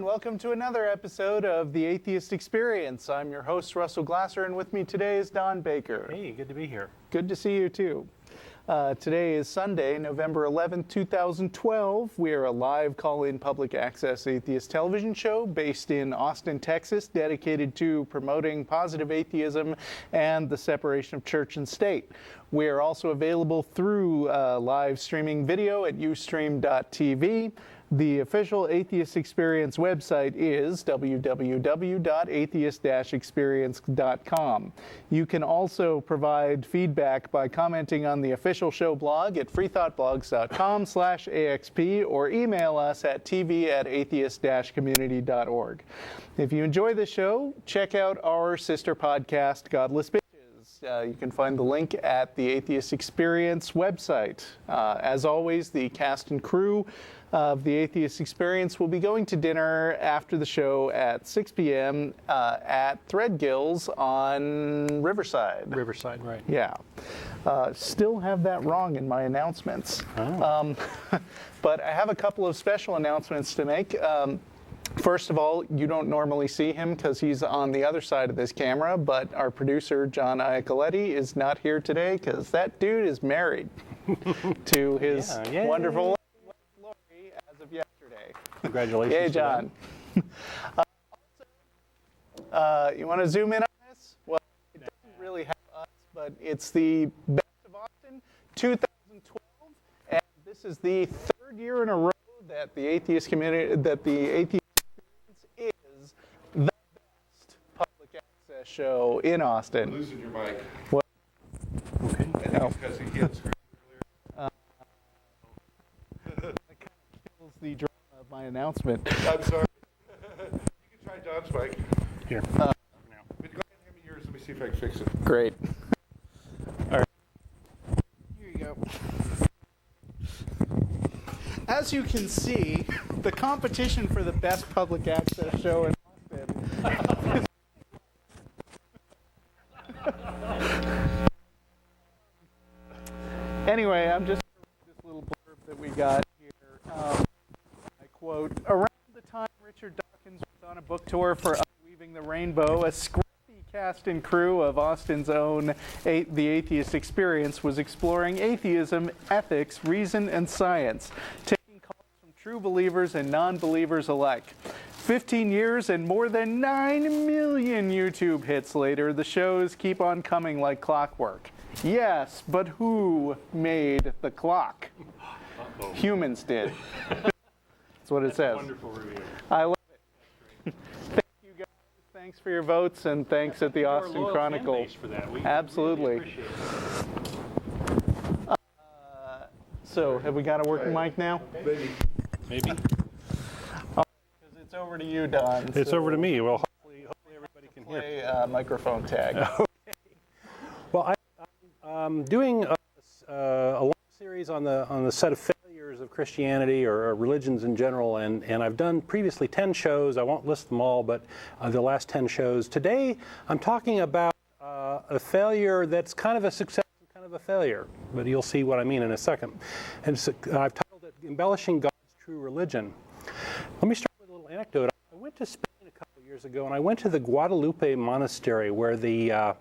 and welcome to another episode of The Atheist Experience. I'm your host, Russell Glasser, and with me today is Don Baker. Hey, good to be here. Good to see you, too. Today is Sunday, November 11th, 2012. We are a live call-in public access atheist television show based in Austin, Texas, dedicated to promoting positive atheism and the separation of church and state. We are also available through live streaming video at ustream.tv. The official Atheist Experience website is www.atheist-experience.com. You can also provide feedback by commenting on the official show blog at freethoughtblogs.com/AXP or email us at tv@atheist-community.org. If you enjoy the show, check out our sister podcast, Godless Bitches. You can find the link at the Atheist Experience website. As always, the cast and crew of the Atheist Experience will be going to dinner after the show at 6 p.m. At Threadgills on Riverside. Riverside, right. Yeah. Still have that wrong in my announcements. Oh. But I have a couple of special announcements to make. First of all, you don't normally see him because he's on the other side of this camera, but our producer, John Iacoletti, is not here today because that dude is married to his wonderful Lori as of yesterday. Congratulations. Yay, John. Also, you want to zoom in on this? Well, it doesn't really have us, but it's the Best of Austin 2012, and this is the third year in a row that the atheist community, that the Atheist is the best public access show in Austin. You're losing your mic. What? Okay. I think it's because he hit screen That kind of kills the drama of my announcement. I'm sorry. You can try John's mic. Here. But go ahead and hand me yours. Let me see if I can fix it. Great. All right. Here you go. As you can see, the competition for the best public access show in Austin. Anyway, I'm just going to read this little blurb that we got here. I quote, "Around the time Richard Dawkins was on a book tour for Unweaving the Rainbow, a scrappy cast and crew of Austin's own The Atheist Experience was exploring atheism, ethics, reason, and science, taking calls from true believers and non-believers alike. 15 years and more than 9 million YouTube hits later, the shows keep on coming like clockwork. Yes, but who made the clock? Uh-oh. Humans did." That's what it says. Wonderful review. I love it. Thank you guys. Thanks for your votes, and thanks at the Austin Chronicle. For that. We Absolutely. Really appreciate it. So, have we got a working mic now? Maybe. Because it's over to you, Don. It's so over to me. Well, hopefully everybody can hear. play microphone tag. Okay. Well, I'm doing a long series on the set of failures of Christianity or religions in general, and I've done previously 10 shows. I won't list them all, but the last 10 shows. Today, I'm talking about a failure that's kind of a success and kind of a failure, but you'll see what I mean in a second. And I've titled it "Embellishing God's True Religion." Let me start with a little anecdote. I went to Spain a couple of years ago, and I went to the Guadalupe Monastery, where the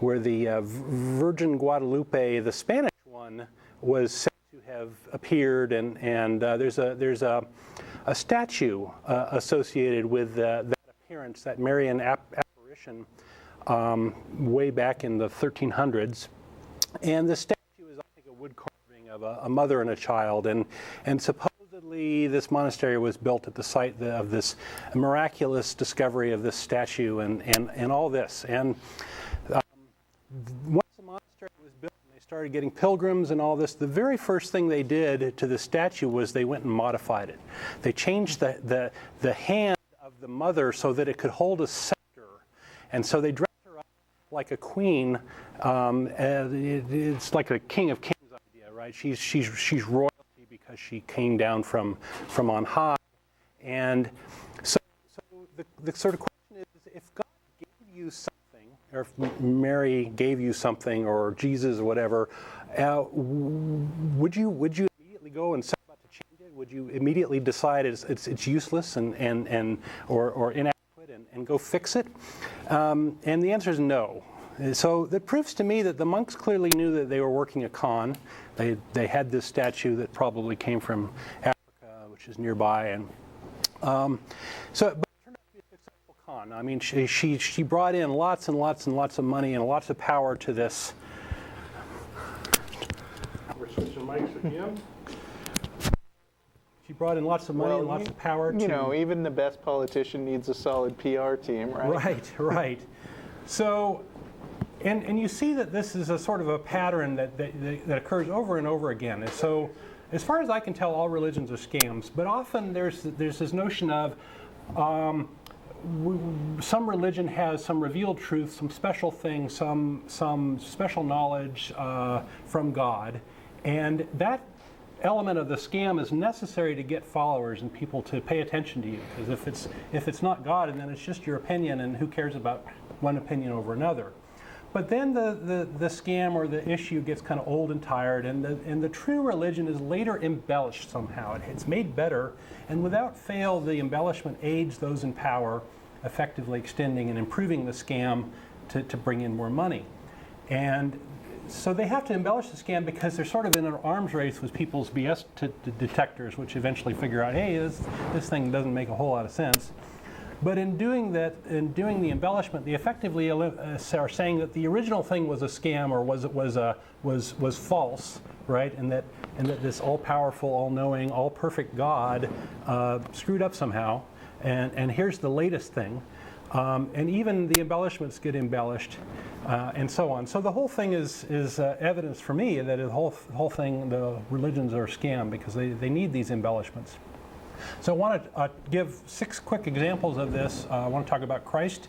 Virgin Guadalupe, the Spanish one, was said to have appeared, and there's a statue associated with that appearance, that Marian apparition, way back in the 1300s, and the statue is, I think, a wood carving of a mother and a child, and supposedly this monastery was built at the site of this miraculous discovery of this statue and all this. And once the monastery was built and they started getting pilgrims and all this, the very first thing they did to the statue was they went and modified it. They changed the hand of the mother so that it could hold a scepter. And so they dressed her up like a queen. It's like a king of kings idea, right? She's royalty because she came down from on high. And so the sort of question is, if God gave you something, or if Mary gave you something, or Jesus or whatever, would you immediately go and set about to change it? would you immediately decide it's useless or inadequate and go fix it? And the answer is no. So that proves to me that the monks clearly knew that they were working a con. They had this statue that probably came from Africa, which is nearby, and but it turned out to be a successful con. I mean, she brought in lots and lots and lots of money and lots of power to this. We're switching mics again. She brought in lots of money and lots of power to... You know, even the best politician needs a solid PR team, right? Right. So, and you see that this is a sort of a pattern that occurs over and over again. And so, as far as I can tell, all religions are scams. But often there's this notion of some religion has some revealed truth, some special thing, some special knowledge from God, and that element of the scam is necessary to get followers and people to pay attention to you. Because if it's not God, and then it's just your opinion, and who cares about one opinion over another? But then the scam or the issue gets kind of old and tired, and the true religion is later embellished somehow. It's made better, and without fail, the embellishment aids those in power, effectively extending and improving the scam to bring in more money. And so they have to embellish the scam because they're sort of in an arms race with people's BS detectors, which eventually figure out, hey, this thing doesn't make a whole lot of sense. But in doing that, in doing the embellishment, they effectively are saying that the original thing was a scam or was false, right? And that this all-powerful, all-knowing, all-perfect God screwed up somehow. And here's the latest thing. And even the embellishments get embellished, and so on. So the whole thing is evidence for me that the whole thing, the religions are a scam because they need these embellishments. So I want to give 6 quick examples of this. I want to talk about Christ,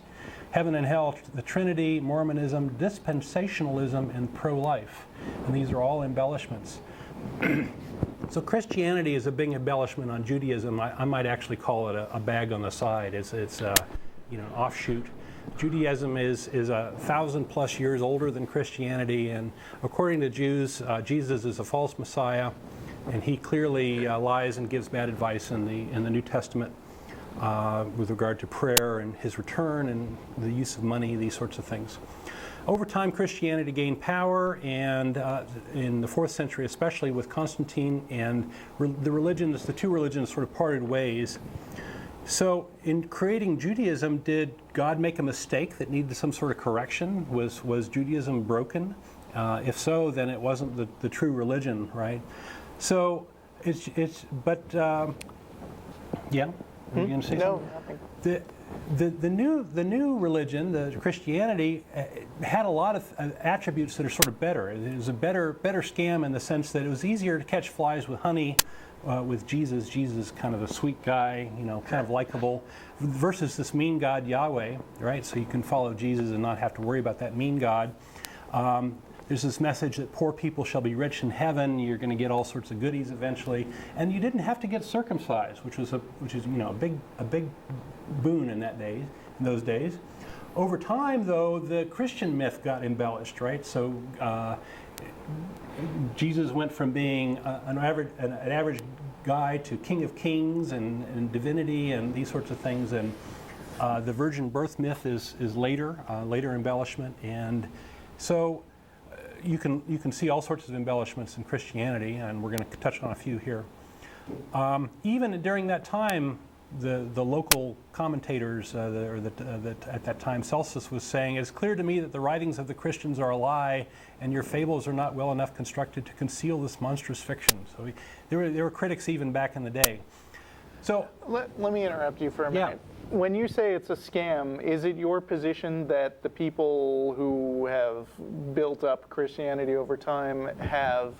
heaven and hell, the Trinity, Mormonism, dispensationalism, and pro-life. And these are all embellishments. So Christianity is a big embellishment on Judaism. I might actually call it a bag on the side. It's an offshoot. Judaism is 1,000+ years older than Christianity, and according to Jews, Jesus is a false Messiah, and he clearly lies and gives bad advice in the New Testament with regard to prayer and his return and the use of money, these sorts of things. Over time, Christianity gained power, and in the 4th century, especially with Constantine, and the two religions sort of parted ways. So in creating Judaism, did God make a mistake that needed some sort of correction? Was Judaism broken? If so, then it wasn't the true religion, right? So but yeah, were you going to say something? Nothing. The new religion, the Christianity, had a lot of attributes that are sort of better. It was a better scam in the sense that it was easier to catch flies with honey. With Jesus. Jesus kind of a sweet guy, kind of likable, versus this mean God Yahweh, right? So you can follow Jesus and not have to worry about that mean God. There's this message that poor people shall be rich in heaven. You're going to get all sorts of goodies eventually, and you didn't have to get circumcised, which is a big boon in those days. Over time, though, the Christian myth got embellished, right? So Jesus went from being an average guy to King of Kings and divinity and these sorts of things. And the virgin birth myth is later embellishment. And so you can see all sorts of embellishments in Christianity, and we're going to touch on a few here. Even during that time, the local commentators at that time, Celsus was saying, "It's clear to me that the writings of the Christians are a lie, and your fables are not well enough constructed to conceal this monstrous fiction." So there were critics even back in the day. So let me interrupt you for a minute. Yeah. When you say it's a scam, is it your position that the people who have built up Christianity over time have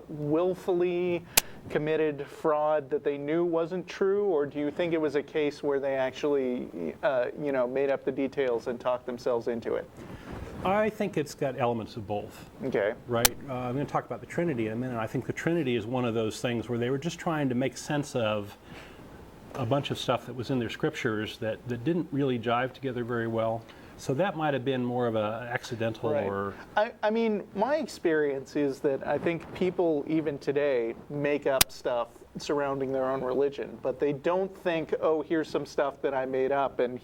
willfully committed fraud that they knew wasn't true, or do you think it was a case where they actually, made up the details and talked themselves into it? I think it's got elements of both. Okay. Right. I'm going to talk about the Trinity in a minute. I think the Trinity is one of those things where they were just trying to make sense of a bunch of stuff that was in their scriptures that didn't really jive together very well. So that might have been more of a accidental Right. or... I mean, my experience is that I think people even today make up stuff surrounding their own religion, but they don't think, oh, here's some stuff that I made up, and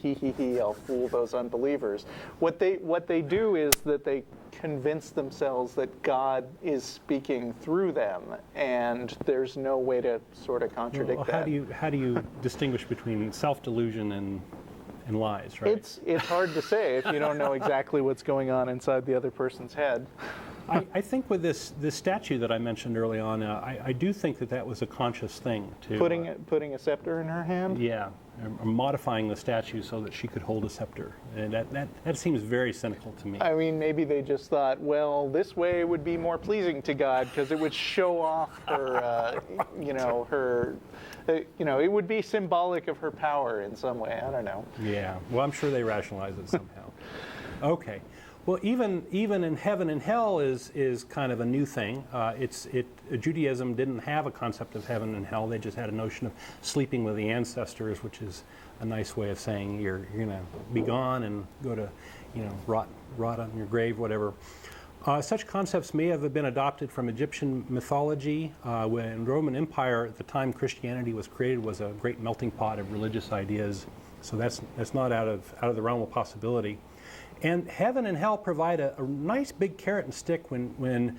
I'll fool those unbelievers. What they do is that they convince themselves that God is speaking through them, and there's no way to sort of contradict that. How do you distinguish between self-delusion and lies, right? It's hard to say if you don't know exactly what's going on inside the other person's head. I think with this statue that I mentioned early on, I do think that was a conscious thing to putting a scepter in her hand. Yeah, modifying the statue so that she could hold a scepter, and that seems very cynical to me. I mean, maybe they just thought, well, this way would be more pleasing to God because it would show off her, it would be symbolic of her power in some way. I don't know. Yeah, well, I'm sure they rationalize it somehow. Okay. Well, even in heaven and hell is kind of a new thing. Judaism didn't have a concept of heaven and hell. They just had a notion of sleeping with the ancestors, which is a nice way of saying you're going to be gone and go to, rot on your grave, whatever. Such concepts may have been adopted from Egyptian mythology. When the Roman Empire, at the time Christianity was created, was a great melting pot of religious ideas. So that's not out of the realm of possibility. And heaven and hell provide a nice big carrot and stick when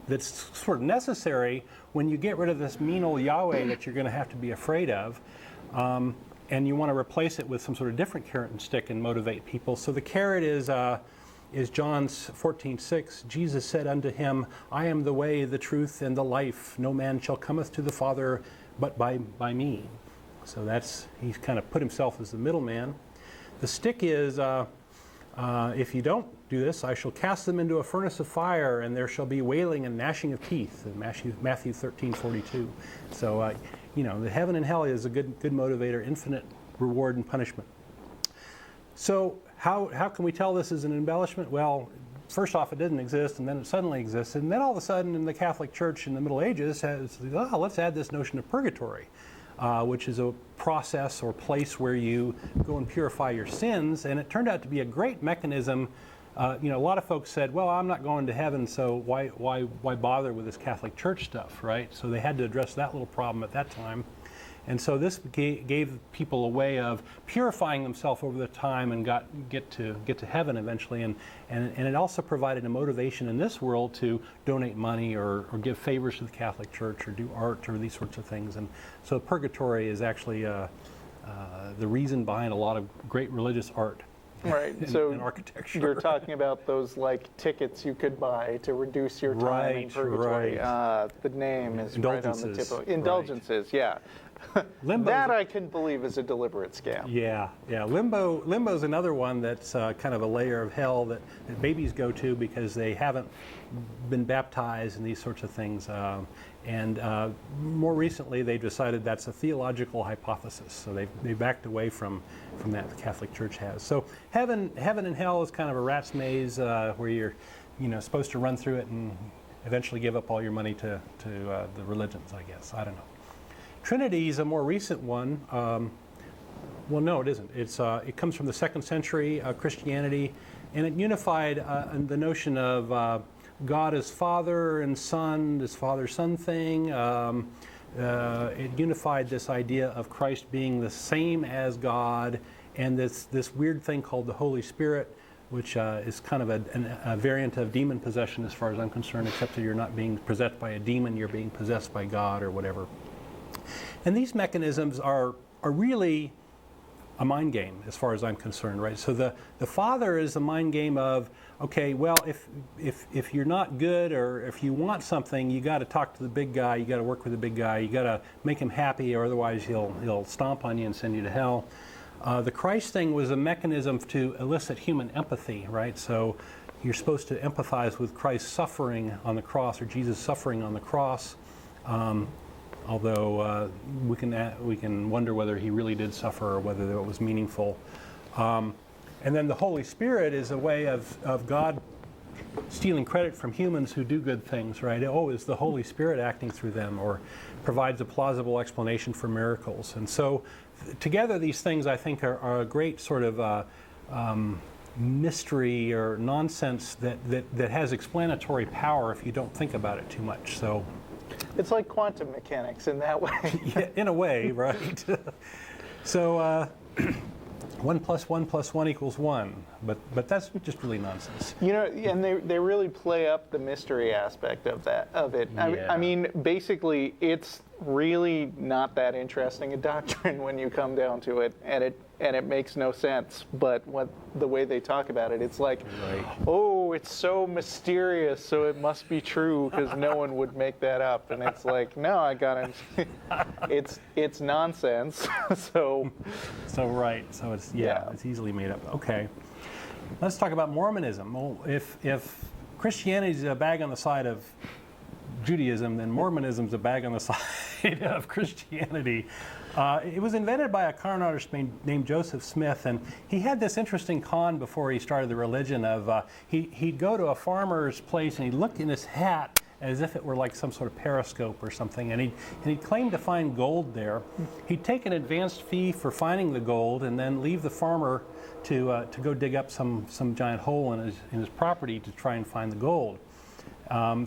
that's sort of necessary when you get rid of this mean old Yahweh that you're going to have to be afraid of, and you want to replace it with some sort of different carrot and stick and motivate people. So the carrot is John 14:6. Jesus said unto him, I am the way, the truth, and the life. No man shall cometh to the Father but by me. So he's kind of put himself as the middleman. The stick is, if you don't do this, I shall cast them into a furnace of fire, and there shall be wailing and gnashing of teeth. Matthew 13:42. So, the heaven and hell is a good motivator, infinite reward and punishment. So, how can we tell this is an embellishment? Well, first off, it didn't exist, and then it suddenly existed, and then all of a sudden, in the Catholic Church in the Middle Ages, let's add this notion of purgatory. Which is a process or place where you go and purify your sins, and it turned out to be a great mechanism. A lot of folks said, "Well, I'm not going to heaven, so why bother with this Catholic Church stuff, right?" So they had to address that little problem at that time, and so this gave people a way of purifying themselves over the time and get to heaven eventually, and it also provided a motivation in this world to donate money or give favors to the Catholic Church or do art or these sorts of things. And so purgatory is actually the reason behind a lot of great religious art. Right. And architecture. You're talking about those tickets you could buy to reduce your time in purgatory. Right. The name is right on the tip of indulgences. Right. Yeah. That I can believe is a deliberate scam. Yeah. Limbo's another one that's kind of a layer of hell that babies go to because they haven't been baptized and these sorts of things. And more recently, they decided that's a theological hypothesis. So they backed away from that. The Catholic Church has. So heaven and hell is kind of a rat's maze where you're supposed to run through it and eventually give up all your money to the religions. I guess I don't know. Trinity is a more recent one. Well, no, it isn't. It comes from the 2nd century Christianity, and it unified the notion of God as Father and Son, this Father-Son thing. It unified this idea of Christ being the same as God, and this weird thing called the Holy Spirit, which is kind of a variant of demon possession as far as I'm concerned, except that you're not being possessed by a demon, you're being possessed by God or whatever. And these mechanisms are really a mind game as far as I'm concerned, right? So the Father is a mind game of, okay, well, if you're not good or if you want something, you got to talk to the big guy, you got to work with the big guy, you got to make him happy, or otherwise he'll stomp on you and send you to hell. The Christ thing was a mechanism to elicit human empathy, right? So you're supposed to empathize with Christ's suffering on the cross, or Jesus' suffering on the cross. Although we can wonder whether he really did suffer or whether it was meaningful. And then the Holy Spirit is a way of God stealing credit from humans who do good things, right? Oh, is the Holy Spirit acting through them, or provides a plausible explanation for miracles. And so together these things, I think, are a great sort of mystery or nonsense that has explanatory power if you don't think about it too much. So It's like quantum mechanics in that way. Yeah, in a way, right? So 1 + 1 + 1 = 1, but that's just really nonsense. You know, and they really play up the mystery aspect of it. Yeah. I mean, basically, it's really not that interesting a doctrine when you come down to it, and it makes no sense. But the way they talk about it, it's like, Right. oh, it's so mysterious, so it must be true because no one would make that up. And it's like, no, I got it. It's nonsense. So Right. So it's it's easily made up. Okay. Let's talk about Mormonism. Well, if Christianity is a bag on the side of Judaism, then Mormonism's a bag on the side of Christianity. It was invented by a con artist named Joseph Smith, and he had this interesting con before he started the religion of he'd go to a farmer's place and he'd look in his hat as if it were like some sort of periscope or something, and he'd claim to find gold there. He'd take an advanced fee for finding the gold and then leave the farmer to go dig up some giant hole in his property to try and find the gold.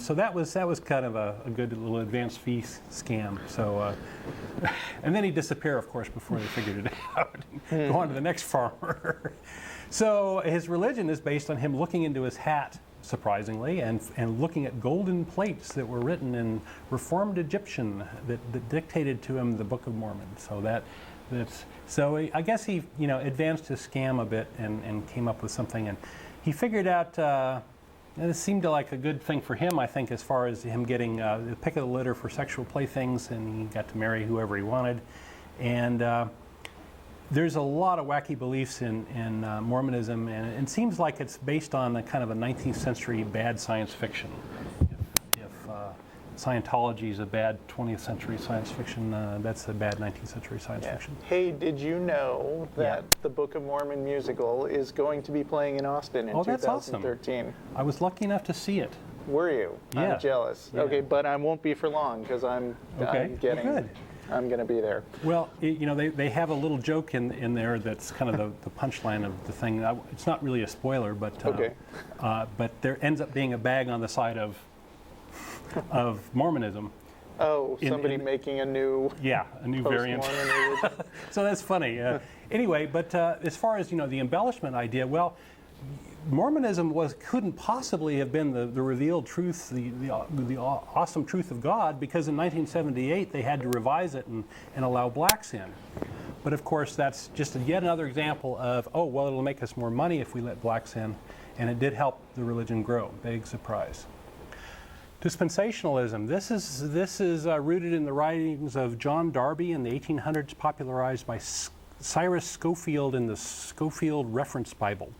So that was kind of a good little advanced fee scam. So, and then he'd disappear, of course, before they figured it out and go on to the next farmer. So his religion is based on him looking into his hat, surprisingly, and looking at golden plates that were written in Reformed Egyptian that dictated to him the Book of Mormon. So I guess he advanced his scam a bit and came up with something, and he figured out. And it seemed like a good thing for him, I think, as far as him getting the pick of the litter for sexual playthings, and he got to marry whoever he wanted. And there's a lot of wacky beliefs in Mormonism, and it seems like it's based on a kind of a 19th century bad science fiction. If Scientology is a bad 20th century science fiction, that's a bad 19th century science fiction. Hey, did you know that the Book of Mormon musical is going to be playing in Austin in 2013? Awesome. I was lucky enough to see it. Were you? Yeah. I'm jealous. Yeah. Okay, but I won't be for long because I'm going to be there. Well, they have a little joke in there that's kind of the punchline of the thing. It's not really a spoiler, but there ends up being a bag on the side of Mormonism. Oh, somebody making a new variant. So that's funny. Anyway, but as far as the embellishment idea, well, Mormonism couldn't possibly have been the revealed truth, the awesome truth of God, because in 1978 they had to revise it and allow blacks in. But of course, that's just yet another example of it'll make us more money if we let blacks in, and it did help the religion grow. Big surprise. Dispensationalism. This is rooted in the writings of John Darby in the 1800s, popularized by Cyrus Scofield in the Scofield Reference Bible.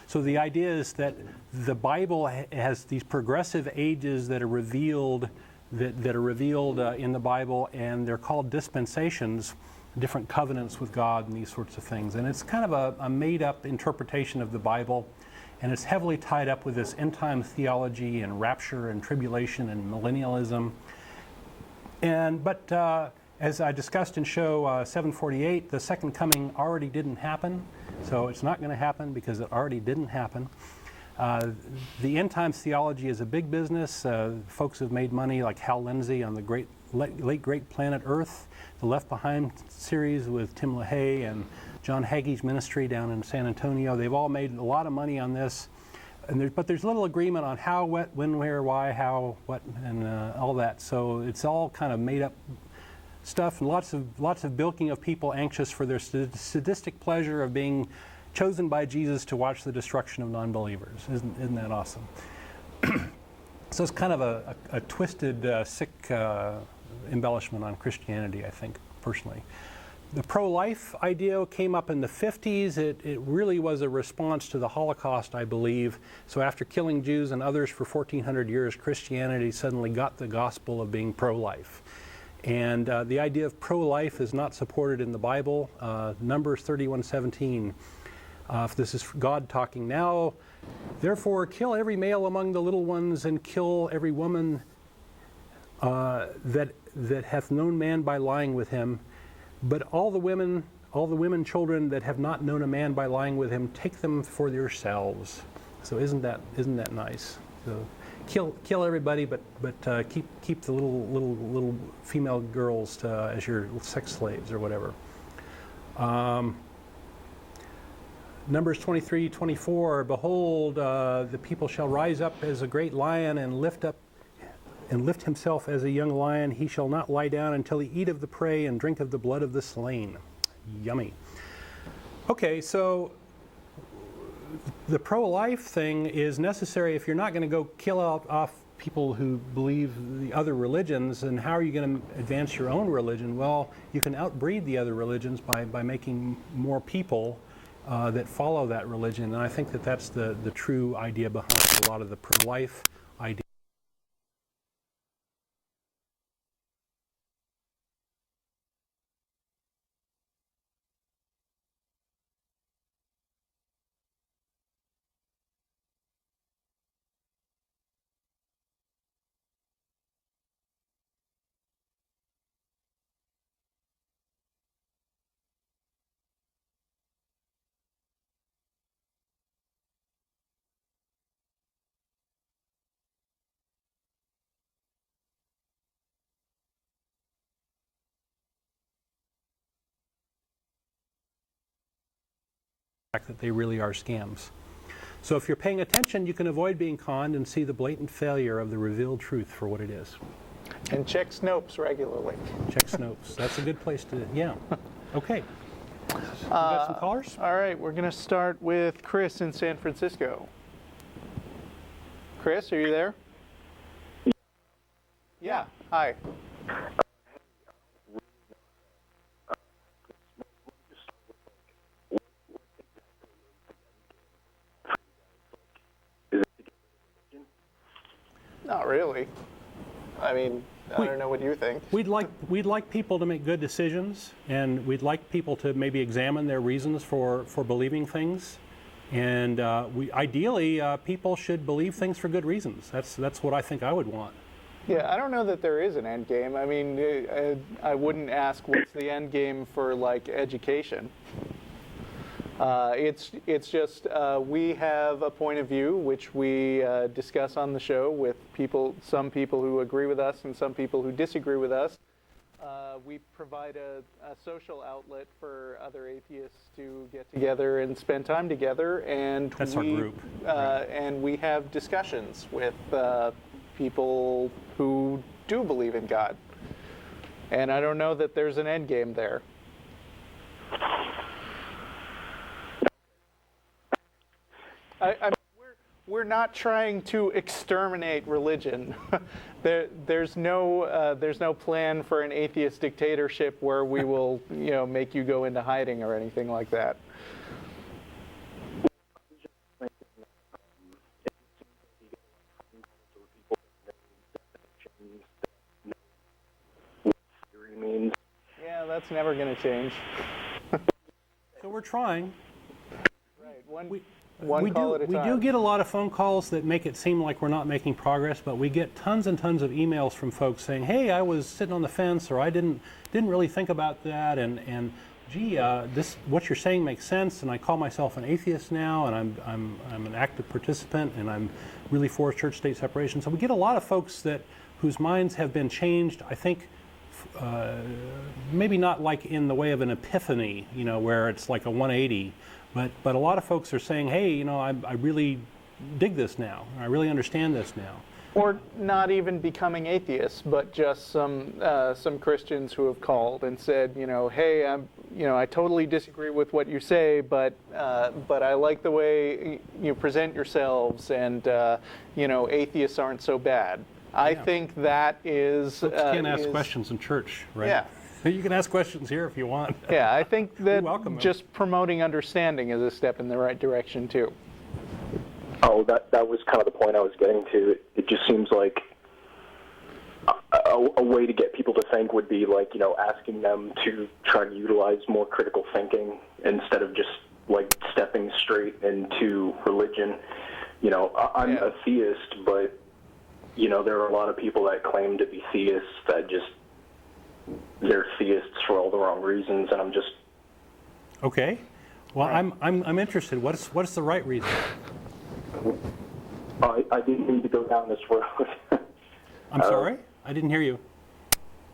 So the idea is that the Bible has these progressive ages that are revealed in the Bible, and they're called dispensations, different covenants with God and these sorts of things. And it's kind of a made-up interpretation of the Bible. And it's heavily tied up with this end-time theology and rapture and tribulation and millennialism. But as I discussed in show 748, the second coming already didn't happen. So it's not going to happen because it already didn't happen. The end-time theology is a big business. Folks have made money like Hal Lindsey on the late great Planet Earth, the Left Behind series with Tim LaHaye and John Hagee's ministry down in San Antonio. They've all made a lot of money on this, but there's little agreement on how, what, when, where, why, how, what, and all that. So it's all kind of made up stuff, and lots of bilking of people anxious for their sadistic pleasure of being chosen by Jesus to watch the destruction of non-believers. Isn't that awesome? So it's kind of a twisted, sick embellishment on Christianity, I think, personally. The pro-life idea came up in the 50s. It really was a response to the Holocaust, I believe. So after killing Jews and others for 1,400 years, Christianity suddenly got the gospel of being pro-life. And the idea of pro-life is not supported in the Bible. Numbers 31:17. This is God talking now. Therefore, kill every male among the little ones, and kill every woman that hath known man by lying with him. But all the women children that have not known a man by lying with him, take them for yourselves. So isn't that nice? So kill everybody, but keep the little female girls as your sex slaves or whatever. Numbers 23:24. Behold, the people shall rise up as a great lion and lift himself as a young lion. He shall not lie down until he eat of the prey and drink of the blood of the slain. Yummy. Okay, so the pro-life thing is necessary if you're not going to go kill off people who believe the other religions. And how are you going to advance your own religion? Well, you can outbreed the other religions by making more people that follow that religion. And I think that's the true idea behind a lot of the pro-life idea. That they really are scams. So if you're paying attention, you can avoid being conned and see the blatant failure of the revealed truth for what it is. And check Snopes regularly. Check Snopes. That's a good place to, yeah. Okay. We got some callers? All right, we're going to start with Chris in San Francisco. Chris, are you there? Yeah. Hi. Not really. I mean, I don't know what you think. We'd like people to make good decisions, and we'd like people to maybe examine their reasons for believing things. And ideally, people should believe things for good reasons. That's what I think I would want. Yeah, I don't know that there is an end game. I mean, I wouldn't ask what's the end game for like education. It's just we have a point of view which we discuss on the show with some people who agree with us and some people who disagree with us. We provide a social outlet for other atheists to get together and spend time together, and that's our group. And we have discussions with people who do believe in God. And I don't know that there's an end game there. I mean, we're not trying to exterminate religion. There's no plan for an atheist dictatorship where we will, make you go into hiding or anything like that. Yeah, that's never going to change. So we're trying. Right. One call at a time. We do get a lot of phone calls that make it seem like we're not making progress, but we get tons and tons of emails from folks saying, "Hey, I was sitting on the fence, or I didn't really think about that, and gee, what you're saying makes sense, and I call myself an atheist now, and I'm an active participant, and I'm really for church-state separation." So we get a lot of folks whose minds have been changed. I think maybe not like in the way of an epiphany, where it's like a 180. But a lot of folks are saying, hey, I really dig this now. I really understand this now. Or not even becoming atheists, but just some Christians who have called and said, hey, I totally disagree with what you say, but I like the way you present yourselves, and atheists aren't so bad. I think that is. Folks can't ask questions in church, right? Yeah. You can ask questions here if you want. Yeah, I think that just promoting understanding is a step in the right direction too. Oh, that was kind of the point I was getting to. It just seems like a way to get people to think would be like, asking them to try to utilize more critical thinking instead of just like stepping straight into religion. I'm a theist, but there are a lot of people that claim to be theists that just they're theists for all the wrong reasons, and I'm just okay. Well, right. I'm interested. What's the right reason? I didn't mean to go down this road. I'm sorry? I didn't hear you.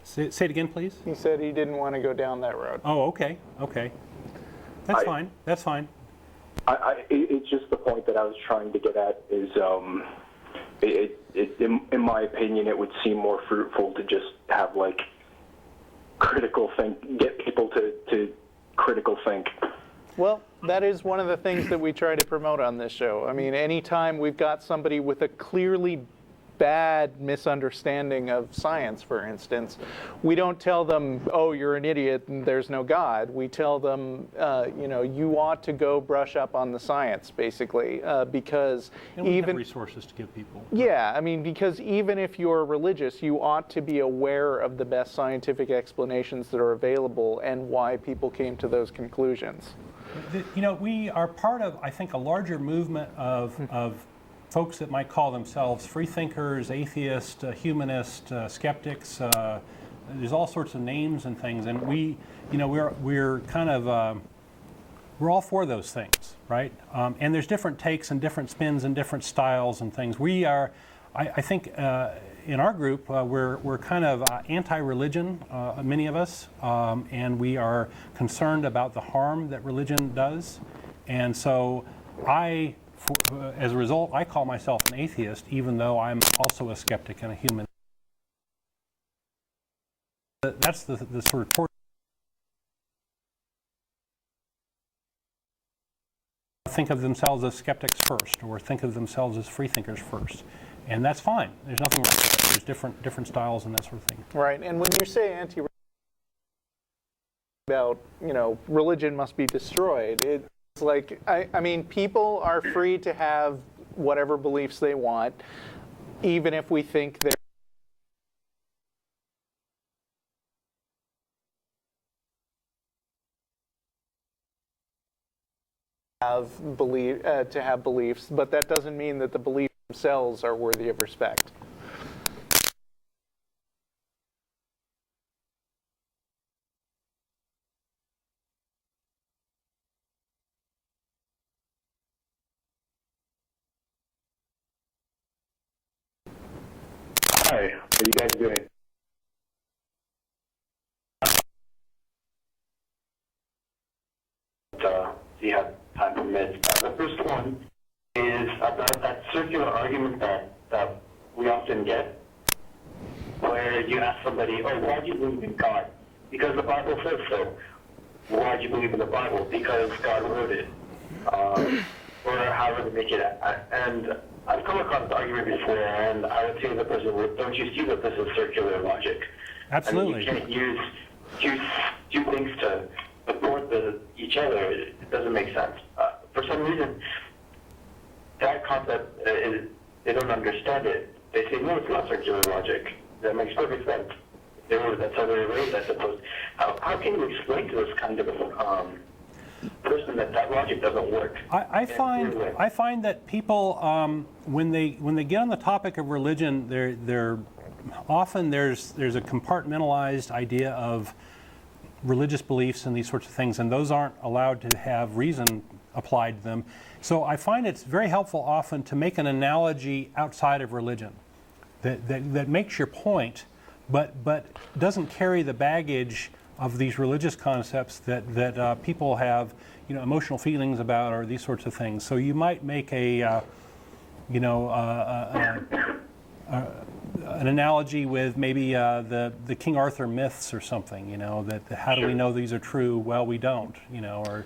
Say it again, please. He said he didn't want to go down that road. Oh, okay. That's fine. That's fine. It's just the point that I was trying to get at is, in my opinion, it would seem more fruitful to just have like critical think, get people to critical think. Well, that is one of the things that we try to promote on this show. I mean, anytime we've got somebody with a clearly bad misunderstanding of science, for instance, we don't tell them, oh, you're an idiot and there's no God. We tell them, you ought to go brush up on the science, basically, because And we have resources to give people. Yeah, I mean, because even if you're religious, you ought to be aware of the best scientific explanations that are available and why people came to those conclusions. We are part of, I think, a larger movement of folks that might call themselves free thinkers, atheists, humanists, skeptics. There's all sorts of names and things, and we're kind of we're all for those things, right? And there's different takes and different spins and different styles and things. We are, I think, in our group, we're kind of anti-religion, many of us, and we are concerned about the harm that religion does, and so as a result, I call myself an atheist, even though I'm also a skeptic and a human. That's the sort of think of themselves as skeptics first, or think of themselves as free thinkers first, and that's fine. There's nothing wrong with that. There's different styles and that sort of thing. Right, and when you say anti-religion, about religion must be destroyed. It's like, I mean, people are free to have whatever beliefs they want, even if we think they're to have beliefs, but that doesn't mean that the beliefs themselves are worthy of respect. Hi, how are you guys doing? See how time permits. The first one is about that circular argument that we often get, where you ask somebody, oh, why do you believe in God? Because the Bible says so. Why do you believe in the Bible? Because God wrote it. Or however they make it. And I've come across the argument before, and I would say to the person, well, don't you see that this is circular logic? Absolutely. I mean, you can't use two things to support each other. It doesn't make sense. For some reason, that concept, they don't understand it. They say, no, it's not circular logic. That makes perfect sense. That's how they relate, I suppose. How can you explain to this kind of person that logic doesn't work? I find that people, when they get on the topic of religion, they're often there's a compartmentalized idea of religious beliefs and these sorts of things, and those aren't allowed to have reason applied to them. So I find it's very helpful often to make an analogy outside of religion that makes your point, but doesn't carry the baggage of these religious concepts that people have, emotional feelings about, or these sorts of things. So you might make an analogy with maybe the King Arthur myths or something. That how do we know these are true? Well, we don't. Or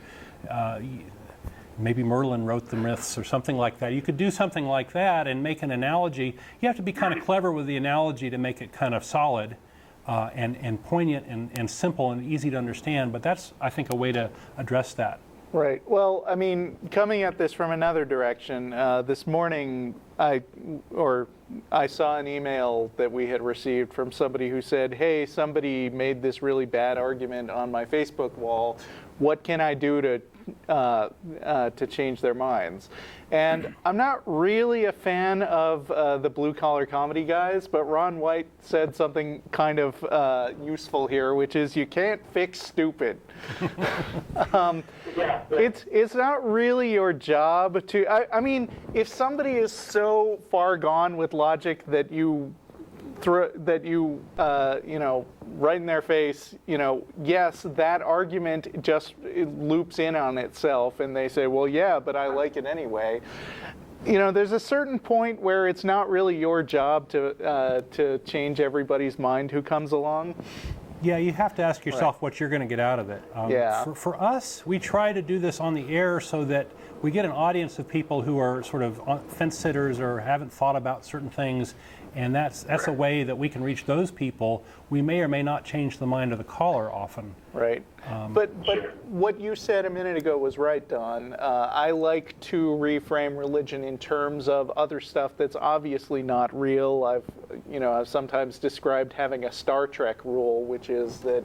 maybe Merlin wrote the myths or something like that. You could do something like that and make an analogy. You have to be kind of clever with the analogy to make it kind of solid. And poignant and simple and easy to understand, but that's, I think, a way to address that. Right. Well, I mean, coming at this from another direction, this morning I saw an email that we had received from somebody who said, hey, somebody made this really bad argument on my Facebook wall. What can I do to change their minds? And I'm not really a fan of the blue-collar comedy guys, but Ron White said something kind of useful here, which is you can't fix stupid. It's not really your job to, I mean, if somebody is so so far gone with logic that you right in their face, yes, that argument just loops in on itself, and they say, well, yeah, but I like it anyway. There's a certain point where it's not really your job to change everybody's mind who comes along. Yeah, you have to ask yourself what you're going to get out of it. For us, we try to do this on the air so that we get an audience of people who are sort of fence sitters or haven't thought about certain things, and that's a way that we can reach those people. We may or may not change the mind of the caller often. Right. But what you said a minute ago was right, Don. I like to reframe religion in terms of other stuff that's obviously not real. I've sometimes described having a Star Trek rule, which is that,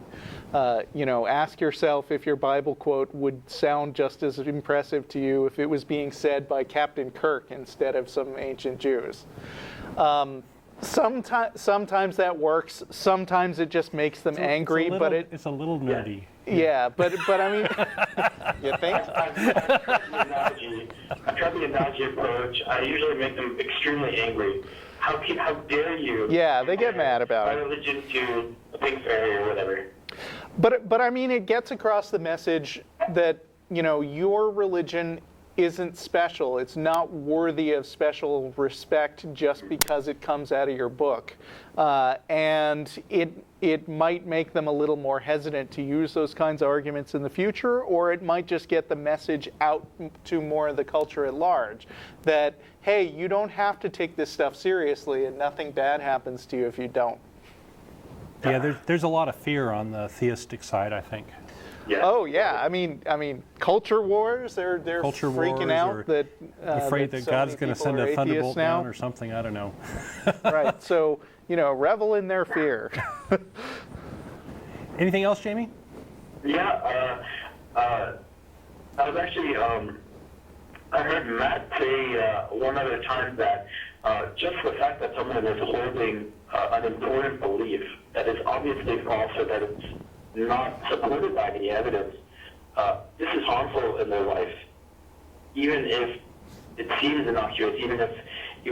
ask yourself if your Bible quote would sound just as impressive to you if it was being said by Captain Kirk instead of some ancient Jews. Sometimes that works. Sometimes it just makes them angry. It's a little nerdy. Yeah, but I mean, you think? I try the analogy approach. I usually make them extremely angry. How dare you? Yeah, they get mad about it. Religion to a big fairy or whatever. But I mean, it gets across the message that your religion isn't special. It's not worthy of special respect just because it comes out of your book. And it might make them a little more hesitant to use those kinds of arguments in the future, or it might just get the message out to more of the culture at large that, hey, you don't have to take this stuff seriously and nothing bad happens to you if you don't. Yeah, there's a lot of fear on the theistic side, I think. Yeah. Oh yeah, I mean, culture wars. They're culture freaking wars, out that afraid that so God's going to send a thunderbolt now. down or something. I don't know. Right. So revel in their fear. Anything else, Jamie? Yeah. I was actually I heard Matt say one other time that just the fact that someone is holding an important belief that is obviously false or that it's not supported by any evidence, this is harmful in their life, even if it seems innocuous, even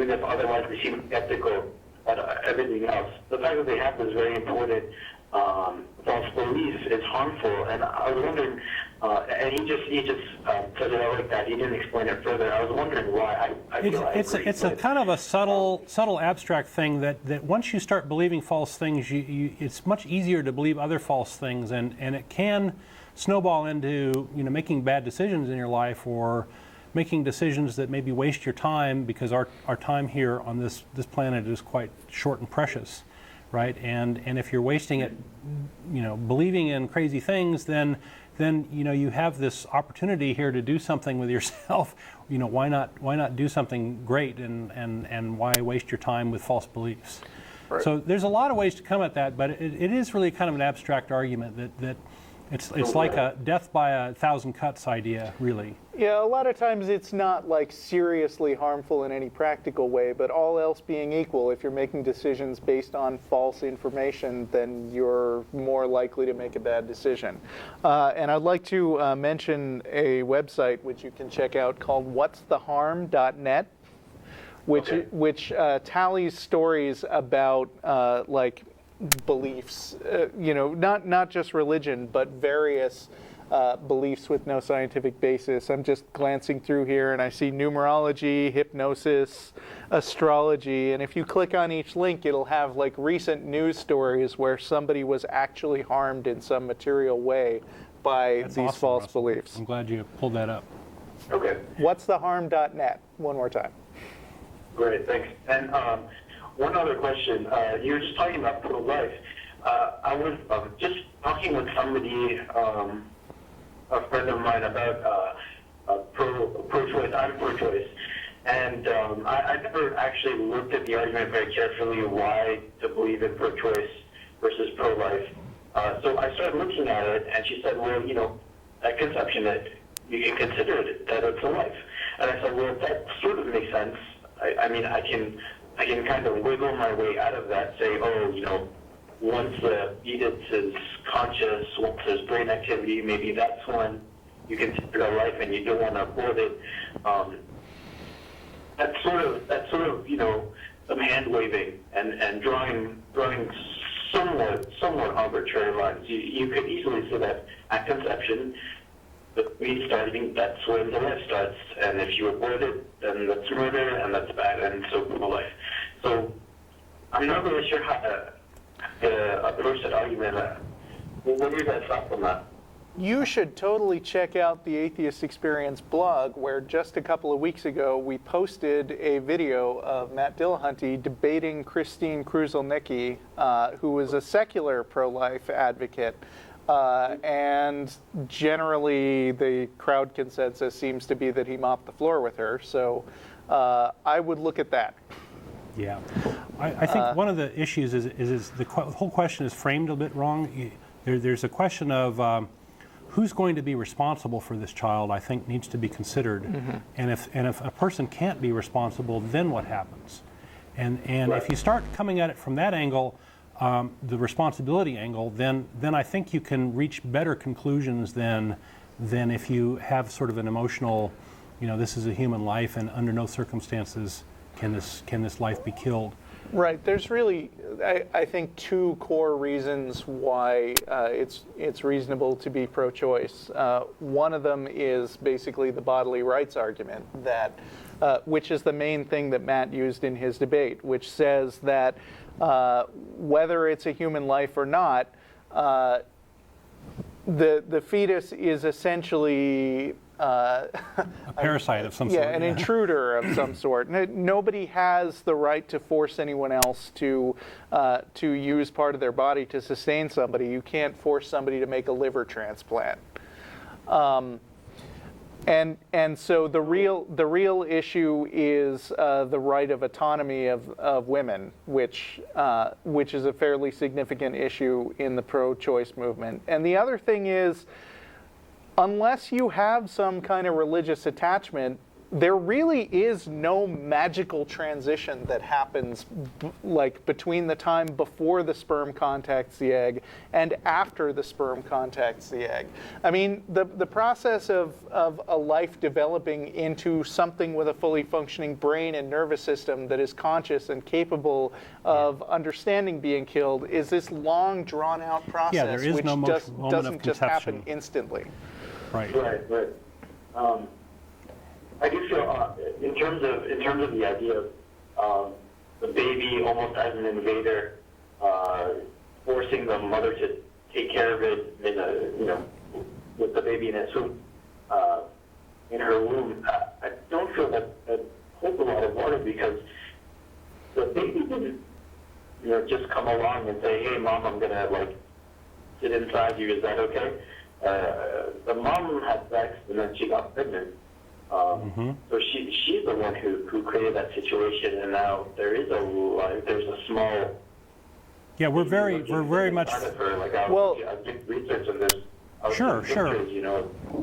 if otherwise they seem ethical and everything else. The fact that they have this very important false belief is harmful, and I was wondering, and he just said it out like that. He didn't explain it further. I was wondering why. It's a kind of a subtle abstract thing that once you start believing false things, it's much easier to believe other false things, and it can snowball into making bad decisions in your life or making decisions that maybe waste your time, because our time here on this planet is quite short and precious, right? And if you're wasting it, believing in crazy things, then you have this opportunity here to do something with yourself. Why not do something great, and why waste your time with false beliefs? Right. So there's a lot of ways to come at that, but it is really kind of an abstract argument that it's like a death by 1,000 cuts idea, really. Yeah, a lot of times it's not like seriously harmful in any practical way, but all else being equal, if you're making decisions based on false information, then you're more likely to make a bad decision. And I'd like to mention a website which you can check out called whatstheharm.net, which tallies stories about beliefs, not just religion, but various beliefs with no scientific basis. I'm just glancing through here and I see numerology, hypnosis, astrology, and if you click on each link, it'll have recent news stories where somebody was actually harmed in some material way by That's these awesome, false Russell. beliefs. I'm glad you pulled that up. Okay. Whatstheharm.net, one more time. Great, thanks. And one other question. You were just talking about pro-life. I was just talking with somebody, a friend of mine, about pro-choice. I'm pro-choice. And I never actually looked at the argument very carefully why to believe in pro-choice versus pro-life. So I started looking at it, and she said, well, at conception, you can consider it that it's a life. And I said, well, that sort of makes sense. I mean, I can kind of wiggle my way out of that, say, once the fetus is conscious, once there's brain activity, maybe that's when you consider a life and you don't want to abort it. that's sort of some hand waving and drawing somewhat arbitrary lines. You could easily say that at conception, the baby starting, that's when the life starts, and if you abort it, then that's murder and that's bad, and so goes life. So I'm not really sure how to approach that argument. What are your guys' thoughts on that? You should totally check out the Atheist Experience blog, where just a couple of weeks ago we posted a video of Matt Dillahunty debating Christine Kruzelnicki, who is a secular pro-life advocate. And generally the crowd consensus seems to be that he mopped the floor with her. So I would look at that. Yeah. I think one of the issues is the whole question is framed a bit wrong. There's a question of who's going to be responsible for this child, I think, needs to be considered. Mm-hmm. And if a person can't be responsible, then what happens? And right. If you start coming at it from that angle, the responsibility angle, then I think you can reach better conclusions than if you have sort of an emotional, this is a human life, and under no circumstances can this life be killed. Right. There's really, I think, two core reasons why it's reasonable to be pro-choice. One of them is basically the bodily rights argument, that which is the main thing that Matt used in his debate, which says that whether it's a human life or not, the fetus is essentially a parasite of some sort. Yeah, an intruder of some sort. Nobody has the right to force anyone else to use part of their body to sustain somebody. You can't force somebody to make a liver transplant. And so the real issue is the right of autonomy of women, which is a fairly significant issue in the pro-choice movement. And the other thing is, unless you have some kind of religious attachment, there really is no magical transition that happens like between the time before the sperm contacts the egg and after the sperm contacts the egg. I mean, the process of a life developing into something with a fully functioning brain and nervous system that is conscious and capable of understanding being killed is this long, drawn-out process, which doesn't just happen instantly. Right. I do feel, in terms of the idea of the baby almost as an invader, forcing the mother to take care of it with the baby in its womb, in her womb, I don't feel that holds a lot of water, because the baby didn't, just come along and say, "Hey, mom, I'm gonna sit inside you. Is that okay?" The mom had sex and then she got pregnant. So she's the one who created that situation, and now there's a small. Yeah, we're very much. Well, I did research on this. Sure. Pictures,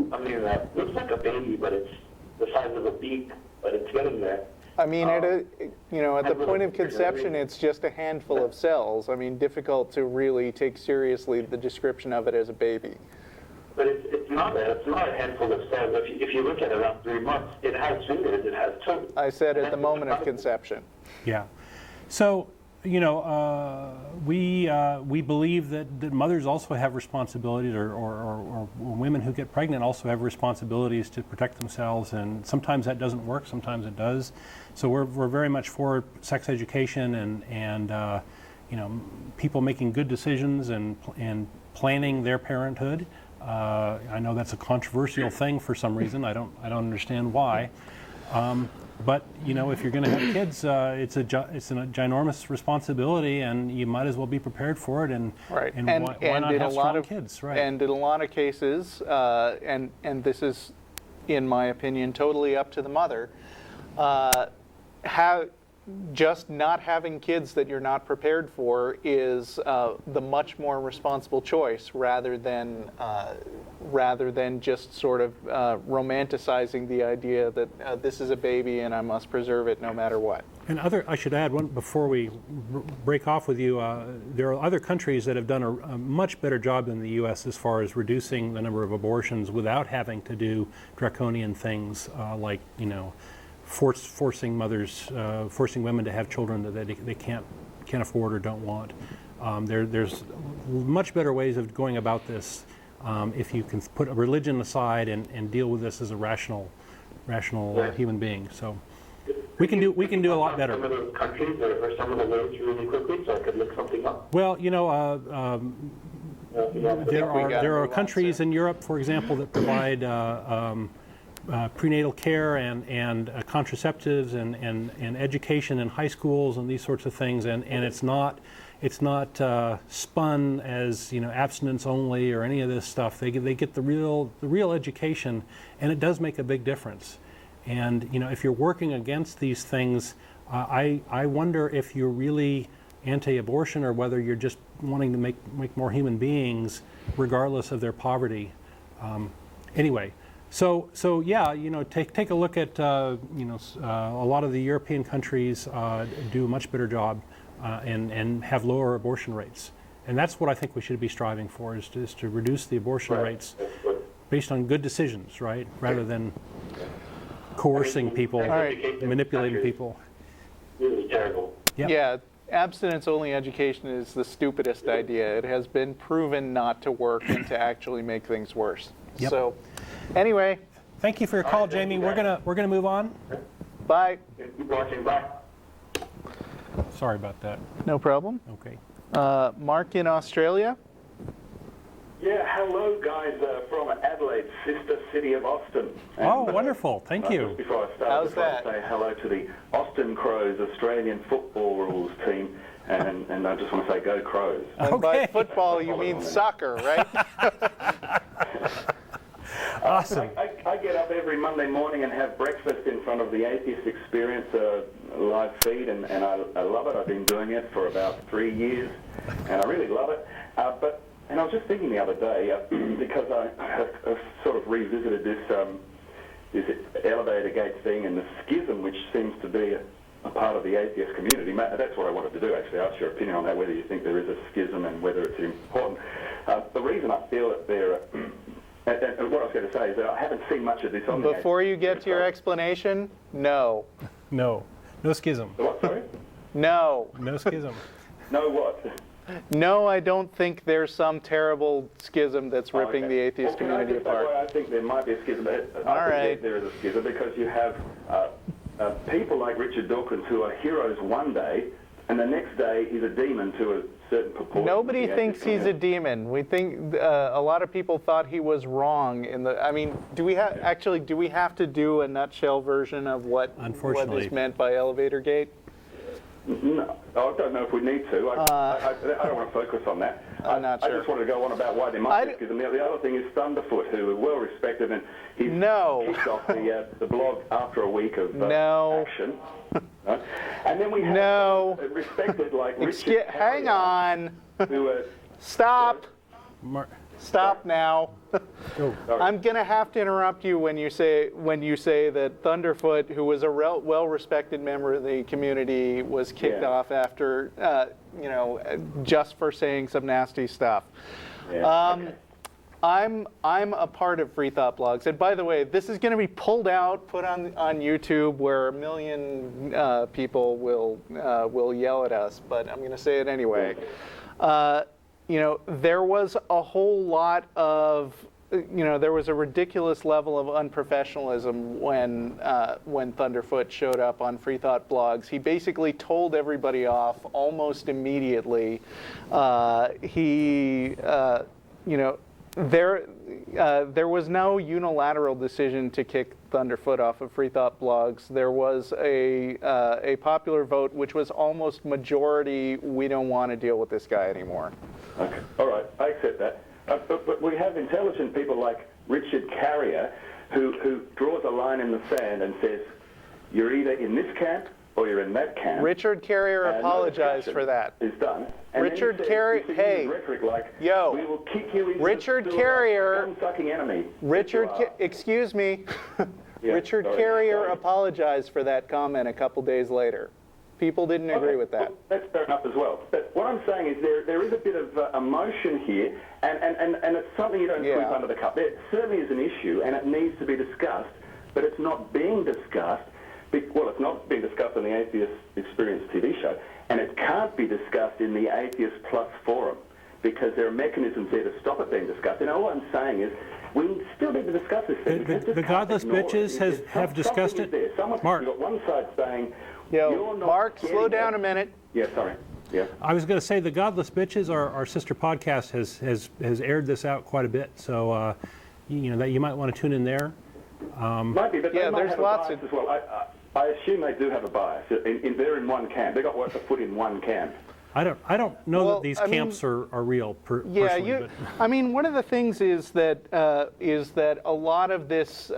something that looks like a baby, but it's the size of a beak, but it's getting there. I mean, at the point of conception, it's just a handful of cells. I mean, difficult to really take seriously the description of it as a baby. But it's not that. It's not a handful of cells. If you look at it around 3 months, it has fingers, it has toes. I said at the moment of conception. Yeah. So, we believe that mothers also have responsibilities, or women who get pregnant also have responsibilities to protect themselves, and sometimes that doesn't work, sometimes it does. So we're very much for sex education and people making good decisions and planning their parenthood. I know that's a controversial thing for some reason. I don't understand why. But if you're going to have kids, it's a ginormous responsibility, and you might as well be prepared for it. And why not have strong kids? Right. And in a lot of cases, and this is, in my opinion, totally up to the mother. Just not having kids that you're not prepared for is the much more responsible choice, rather than just sort of romanticizing the idea that this is a baby and I must preserve it no matter what. And I should add one before we break off with you. There are other countries that have done a much better job than the U.S. as far as reducing the number of abortions without having to do draconian things like forcing women to have children that they can't afford or don't want. There's much better ways of going about this if you can put religion aside and deal with this as a rational human being. So we can do a lot better. Some of those countries or some of the ways really quickly, so I could look something up. Well, there are countries in Europe, for example, that provide prenatal care and contraceptives and education in high schools and these sorts of things, and it's not spun as abstinence only or any of this stuff. They get the real education, and it does make a big difference. And if you're working against these things, I wonder if you're really anti-abortion or whether you're just wanting to make more human beings, regardless of their poverty. Anyway, so yeah, take a look at a lot of the European countries do a much better job and have lower abortion rates, and that's what I think we should be striving for is to reduce the abortion rates based on good decisions, right, rather than coercing people, manipulating people. Really terrible. Yep. Yeah, abstinence-only education is the stupidest idea. It has been proven not to work and to actually make things worse. Yep. So, anyway, thank you for your call, Jamie. We're gonna move on. bye. Keep watching. Bye. Sorry about that. No problem. Okay. Mark in Australia. Yeah, hello guys from Adelaide, sister city of Austin. Oh, wonderful. Thank you. Just before I start, How's I just want that? to say hello to the Austin Crows Australian football rules team, and I just want to say go Crows. And by Okay. football, you mean soccer, right? Awesome. I get up every Monday morning and have breakfast in front of the Atheist Experience live feed, and I love it. I've been doing it for about 3 years, and I really love it. And I was just thinking the other day, because I have sort of revisited this elevator gate thing and the schism, which seems to be a part of the atheist community. That's what I wanted to do, actually, ask your opinion on that, whether you think there is a schism and whether it's important. The reason I feel that there, and what I was going to say is that I haven't seen much of this on the Before you get to your explanation, no. No schism. What, sorry? No. No schism. No what? No, I don't think there's some terrible schism that's ripping Okay. the atheist Well, can I community just say apart. why I think there might be a schism. All I right. think there is a schism because you have people like Richard Dawkins who are heroes one day, and the next day he's a demon to a certain proportion. Nobody of the thinks atheist he's a community. demon. We think a lot of people thought he was wrong in the. I mean, do we have to do a nutshell version of what Unfortunately. is meant by elevator gate? No, I don't know if we need to. I don't want to focus on that. I'm not I sure. just wanted to go on about why there might be a schism. The other thing is Thunderfoot, who are well respected, and he's kicked off the blog after a week of action. No? And then we have respected like Richard Hang on. who Stop. Stop now. Oh. I'm gonna have to interrupt you when you say that Thunderfoot, who was a well-respected member of the community, was kicked off after just for saying some nasty stuff. okay. I'm a part of Free Thought Blogs, and by the way, this is going to be pulled out, put on YouTube, where 1 million people will yell at us. But I'm going to say it anyway. There was a whole lot of, there was a ridiculous level of unprofessionalism when Thunderfoot showed up on Free Thought Blogs. He basically told everybody off almost immediately. There was no unilateral decision to kick Thunderfoot off of Free Thought Blogs. There was a popular vote, which was almost majority. We don't want to deal with this guy anymore. Okay, all right, I accept that. But we have intelligent people like Richard Carrier, who draws a line in the sand and says, you're either in this camp or you're in that camp. Richard Carrier apologized for that. Is done. And Richard then he Carrier, says, hey, rhetoric like, yo, we will kick you into Richard the sewer Carrier, like a gun-sucking enemy. excuse me, Yeah, Richard sorry, Carrier sorry. apologized for that comment a couple days later. People didn't agree with that. Well, that's fair enough as well. But what I'm saying is there is a bit of emotion here, and it's something you don't sweep under the cup. There certainly is an issue, and it needs to be discussed, but it's not being discussed Well, it's not being discussed on the Atheist Experience TV show, and it can't be discussed in the Atheist Plus forum because there are mechanisms there to stop it being discussed. And all I'm saying is we still need to discuss this thing. The godless bitches have discussed it. Mark. You've got one side saying, Yo, you're not Mark, slow getting down it. a minute. Yeah, sorry. Yeah. I was going to say the Godless Bitches, our sister podcast, has aired this out quite a bit, so that you might want to tune in there. Might be, but Yeah, they might there's have a lots bias of- as well. I assume they do have a bias. They're in one camp. They got a foot in one camp. I don't know Well, that these I mean, camps are real. Yeah, personally, I mean, one of the things is that a lot of this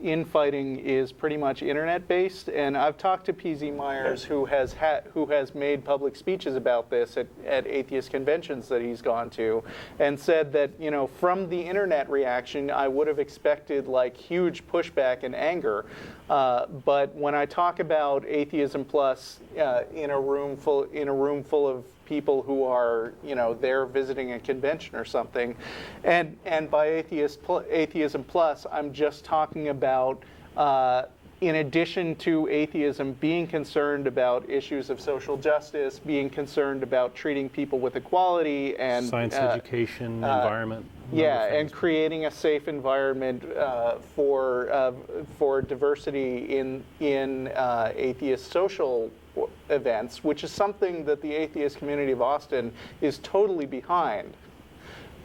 infighting is pretty much internet-based, and I've talked to PZ Myers, who has made public speeches about this at atheist conventions that he's gone to, and said that from the internet reaction, I would have expected like huge pushback and anger, but when I talk about atheism plus in a room full of people who are there visiting a convention or something, and by atheism plus, I'm just talking about in addition to atheism being concerned about issues of social justice, being concerned about treating people with equality and science education, environment. yeah, and creating a safe environment for diversity in atheist social events, which is something that the atheist community of Austin is totally behind.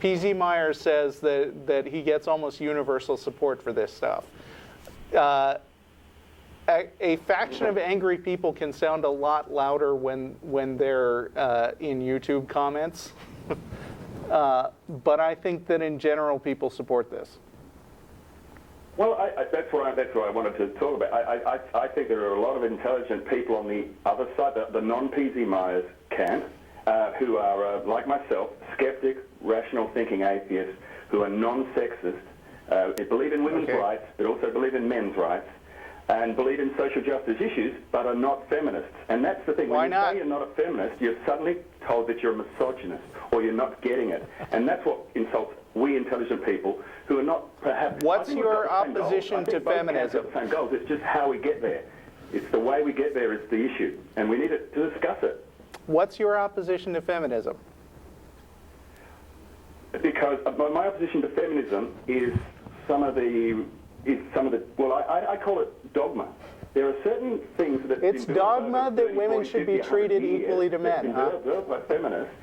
PZ Myers says that he gets almost universal support for this stuff. A faction of angry people can sound a lot louder when they're in YouTube comments, but I think that in general people support this. Well, that's what I wanted to talk about. I think there are a lot of intelligent people on the other side, the non-PZ Myers camp, who are, like myself, skeptic, rational thinking atheists, who are non-sexist, believe in women's rights, but also believe in men's rights, and believe in social justice issues, but are not feminists. And that's the thing. Why when you not? say you're not a feminist, you're suddenly told that you're a misogynist, or you're not getting it. And that's what insults we intelligent people who are not perhaps... What's I think we've your got the same goals. opposition I think to both camps feminism? have the same goals. It's just how we get there. It's the way we get there is the issue, and we need to discuss it. What's your opposition to feminism? Because my opposition to feminism is some of the well, I call it dogma. There are certain things that It's dogma that women should be treated equally to men, huh? Developed by feminists,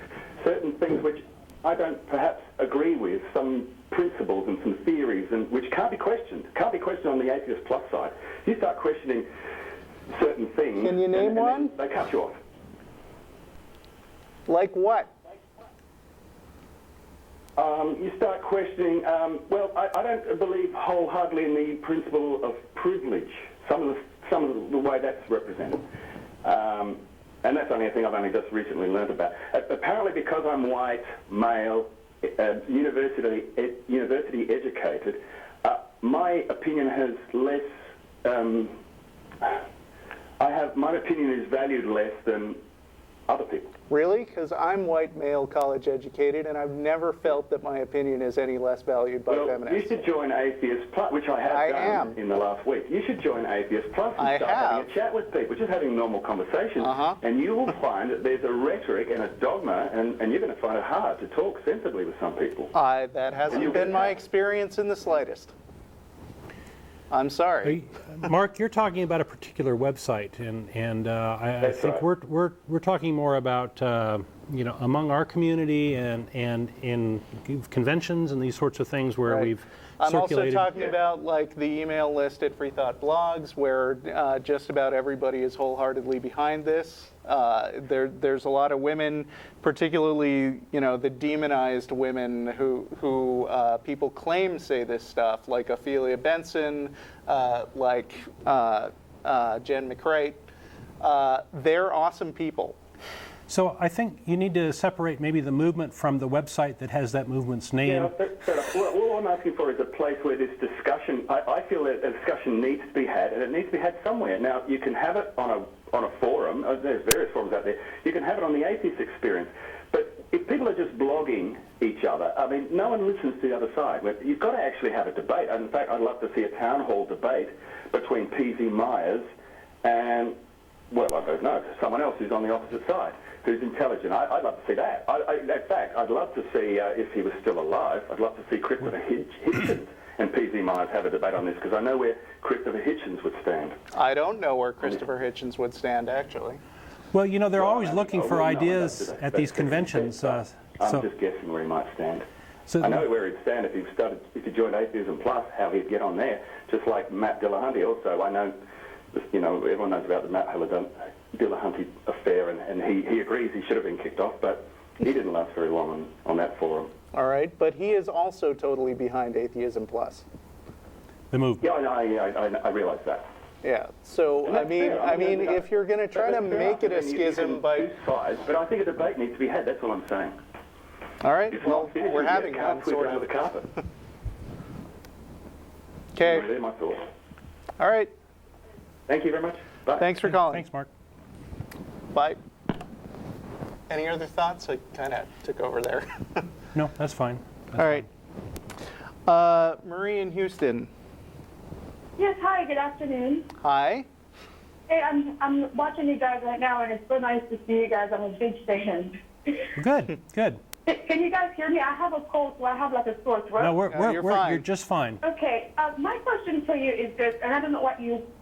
certain things which I don't perhaps agree with, some principles and some theories, and which can't be questioned. Can't be questioned on the Atheist Plus side. You start questioning certain things. Can you name one? They cut you off. Like what? You start questioning, well, I don't believe wholeheartedly in the principle of privilege, some of the way that's represented. And that's only a thing I've only just recently learned about. Apparently because I'm white, male, university educated, my opinion has less, my opinion is valued less than other people. Really? Because I'm white, male, college educated, and I've never felt that my opinion is any less valued by Well, feminists. you should join Atheist Plus, which I have done in the last week. You should join Atheist Plus and start having a chat with people, just having normal conversations, and you will find that there's a rhetoric and a dogma, and you're going to find it hard to talk sensibly with some people. That hasn't been my experience in the slightest. I'm sorry. Mark, you're talking about a particular website, and I think right. we're talking more about among our community and in conventions and these sorts of things where we've I'm circulated. also talking about like the email list at Free Thought Blogs, where just about everybody is wholeheartedly behind this. There's a lot of women, particularly the demonized women who people claim say this stuff, like Ophelia Benson, like Jen McCrate. They're awesome people. So I think you need to separate maybe the movement from the website that has that movement's name. Yeah, fair enough. Well, all I'm asking for is a place where this discussion, I feel that a discussion needs to be had, and it needs to be had somewhere. Now, you can have it on a forum. There's various forums out there. You can have it on the Atheist Experience. But if people are just blogging each other, I mean, no one listens to the other side. You've got to actually have a debate. In fact, I'd love to see a town hall debate between PZ Myers and, well, I don't know, someone else who's on the opposite side, who's intelligent. I'd love to see that. In fact, I'd love to see, if he was still alive, I'd love to see Christopher Hitchens and P.Z. Myers have a debate on this, because I know where Christopher Hitchens would stand. I don't know where Christopher Hitchens would stand, actually. Well, you know, they're always looking for well, no, ideas at these conventions. I'm So, just guessing where he might stand. so I know where he'd stand if he joined Atheism Plus, how he'd get on there. Just like Matt Dillahunty. Also, I know, you know, everyone knows about the Matt Dillahunty affair, and he agrees he should have been kicked off, but he didn't last very long on that forum. All right, but he is also totally behind Atheism Plus. the movement. Yeah, I realize that. Yeah. So I mean, if you're going to try to make it a schism by two sides, but I think a debate needs to be had. That's all I'm saying. all right, It's well, not finished. we're You having can't one, sweep it sort under of. the carpet. Okay. They're my thoughts. All right. Thank you very much. Bye. Thanks for calling. Thanks, Mark. Bye. Any other thoughts? I kind of took over there. No, that's fine. All right. Marie in Houston. Yes, hi, good afternoon. Hi. Hey, I'm watching you guys right now, and it's so nice to see you guys. I'm a big fan. Good, good. Can you guys hear me? I have a cold, so I have like a sore throat. No, you're fine. you're just fine. Okay, my question for you is this, and I don't know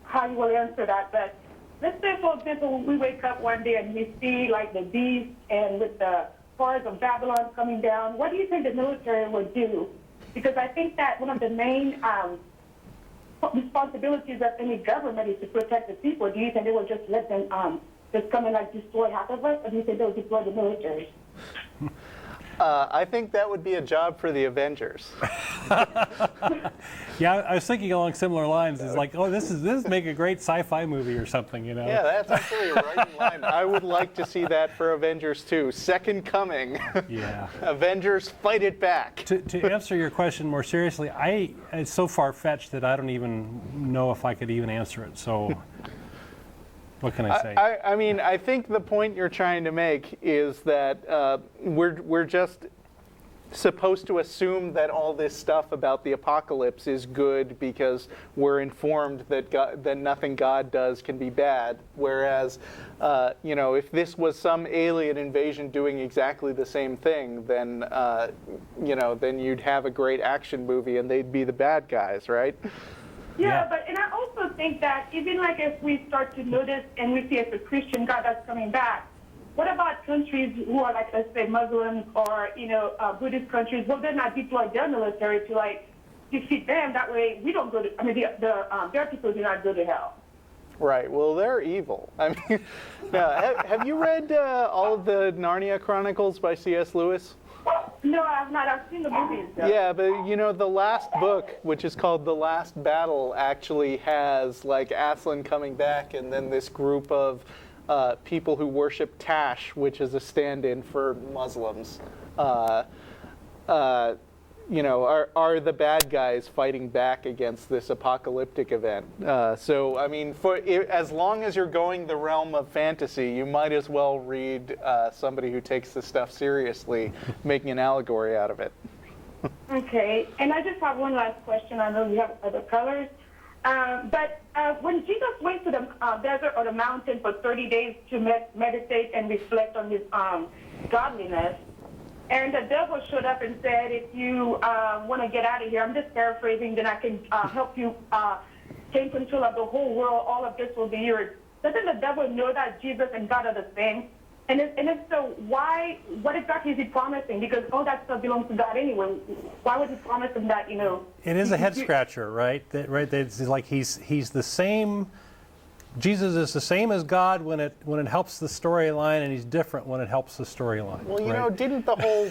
how you will answer that, but let's say, for example, we wake up one day and we see like the beast and with the hordes of Babylon coming down. What do you think the military would do? Because I think that one of the main responsibilities of any government is to protect the people. Do you think they will just let them just come and like destroy half of us, or do you think they'll deploy the military? I think that would be a job for the Avengers. Yeah, I was thinking along similar lines. It's like, oh, this is make a great sci-fi movie or something, you know? Yeah, that's actually right in line. I would like to see that for Avengers 2. Second Coming. Yeah. Avengers fight it back. To answer your question more seriously, it's so far-fetched that I don't even know if I could even answer it. So, what can I say? I mean, I think the point you're trying to make is that we're just supposed to assume that all this stuff about the apocalypse is good because we're informed that nothing God does can be bad. Whereas, you know, if this was some alien invasion doing exactly the same thing, then you know, then you'd have a great action movie and they'd be the bad guys, right? Yeah, but and I also think that even like if we start to notice and we see it's a Christian God that's coming back, what about countries who are like, let's say, Muslims or, you know, Buddhist countries? Will they not deploy their military to like defeat them? That way we don't go to, I mean, their people do not go to hell. Right. Well, they're evil. I mean, have you read all of the Narnia Chronicles by C.S. Lewis? No, I have not. I've seen the movies, though. Yeah, but you know, the last book, which is called The Last Battle, actually has like Aslan coming back and then this group of people who worship Tash, which is a stand-in for Muslims, you know, are the bad guys fighting back against this apocalyptic event. So, I mean, as long as you're going the realm of fantasy, you might as well read somebody who takes this stuff seriously, making an allegory out of it. Okay, and I just have one last question. I know we have other colors. But when Jesus went to the desert or the mountain for 30 days to meditate and reflect on his godliness, and the devil showed up and said, if you want to get out of here, I'm just paraphrasing, then I can help you take control of the whole world. All of this will be yours. Doesn't the devil know that Jesus and God are the same? And if so, what exactly is he promising? Because all that stuff belongs to God anyway. Why would he promise him that, you know? It is a head scratcher, right? It's like he's the same. Jesus is the same as God when it helps the storyline, and he's different when it helps the storyline. Well, you know, didn't the whole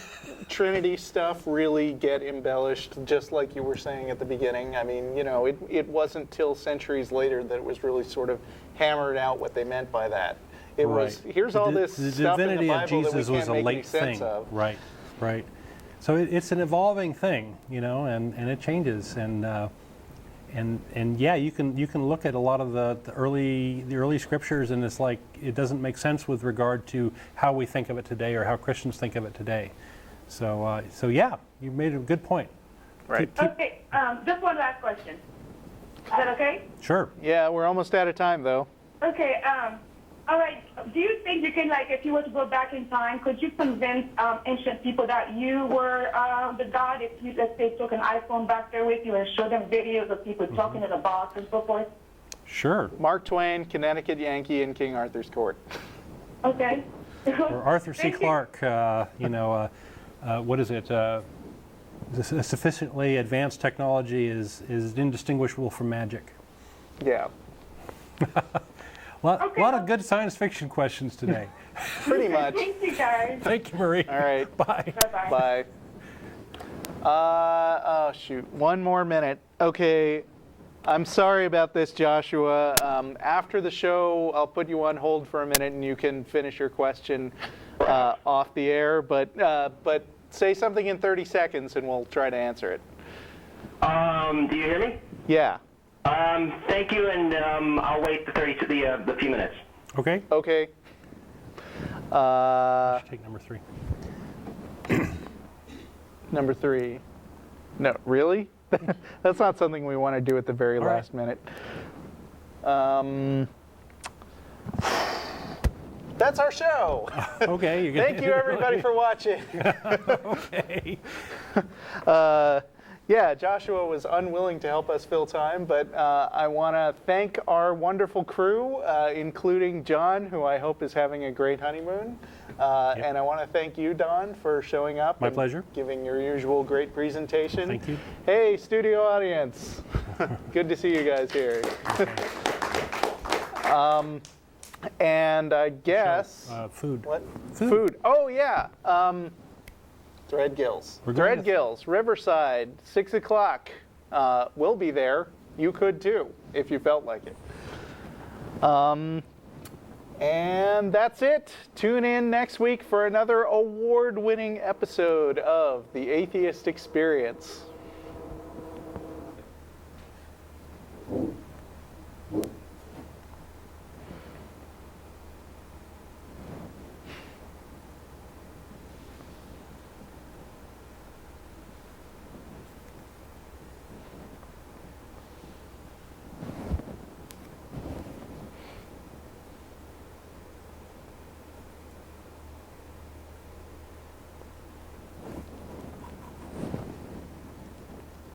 Trinity stuff really get embellished, just like you were saying at the beginning? I mean, you know, it wasn't till centuries later that it was really sort of hammered out what they meant by that. It was, here's all this stuff in the Bible that we can't make any sense of. Right. So it's an evolving thing, you know, and it changes, and yeah, you can look at a lot of the early scriptures, and it's like it doesn't make sense with regard to how we think of it today or how Christians think of it today. So yeah, you made a good point. Right. Okay, just one last question. Is that okay? Sure. Yeah, we're almost out of time, though. Okay. All right. Do you think you can, like, if you were to go back in time, could you convince ancient people that you were the God? If you, let's say, took an iPhone back there with you and showed them videos of people talking in a box and so forth? Sure. Mark Twain, Connecticut Yankee in King Arthur's court. Okay. Or Arthur C. Thank you. Clarke, what is it? Sufficiently advanced technology is indistinguishable from magic. Yeah, A Okay. lot of good science fiction questions today. pretty much. Thank you, guys. Thank you, Marie. All right. Bye. Bye-bye. Bye. Oh, shoot. One more minute. Okay. I'm sorry about this, Joshua. After the show, I'll put you on hold for a minute and you can finish your question off the air. But say something in 30 seconds and we'll try to answer it. Do you hear me? Yeah. Thank you, and I'll wait the few minutes. Okay. Okay. Take number 3. Number 3. No, really? That's not something we want to do at the very All right. last minute. That's our show. Okay. You're gonna Thank you, everybody, for watching. Okay. Yeah, Joshua was unwilling to help us fill time, but I want to thank our wonderful crew, including John, who I hope is having a great honeymoon. And I want to thank you, Don, for showing up. My and pleasure. Giving your usual great presentation. Thank you. Hey, studio audience. Good to see you guys here. And I guess... Food. What? Food. Oh, yeah. Threadgills. We're going to- Threadgills, Riverside, 6 o'clock. We'll be there. You could too, if you felt like it. And that's it. Tune in next week for another award-winning episode of The Atheist Experience.